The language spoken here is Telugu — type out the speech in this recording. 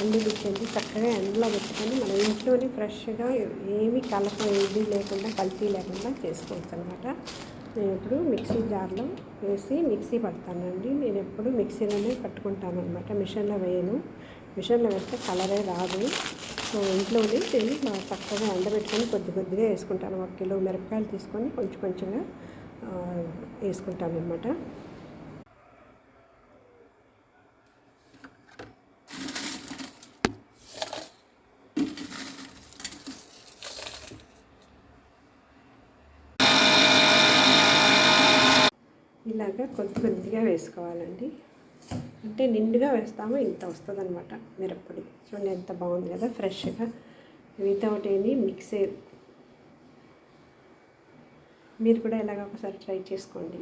ఎండుమిర్చి చక్కగా ఎండలో పెట్టుకొని మనం ఇంట్లోనే ఫ్రెష్గా ఏమీ ఇది లేకుండా కల్తీ లేకుండా చేసుకోవచ్చు అనమాట. నేను ఇప్పుడు మిక్సీ జార్లో వేసి మిక్సీ పడతానండి. నేను ఎప్పుడు మిక్సీలోనే పట్టుకుంటాను అనమాట, మిషన్లో వేయను. మిషన్లో వేస్తే కలరే రాదు. సో ఇంట్లోనే నేను చక్కగా ఎండబెట్టుకొని కొద్దిగా వేసుకుంటాను. 1 కిలో మిరపకాయలు తీసుకొని కొంచెంగా వేసుకుంటాను అనమాట. ఇలాగా కొద్దిగా వేసుకోవాలండి. అంటే నిండుగా వేస్తామో ఇంత వస్తుంది అనమాట మిరప్పొడి. చూడండి ఎంత బాగుంది కదా, ఫ్రెష్గా, వితౌట్ ఎనీ మిక్సర్. మీరు కూడా ఇలాగ ఒకసారి ట్రై చేసుకోండి.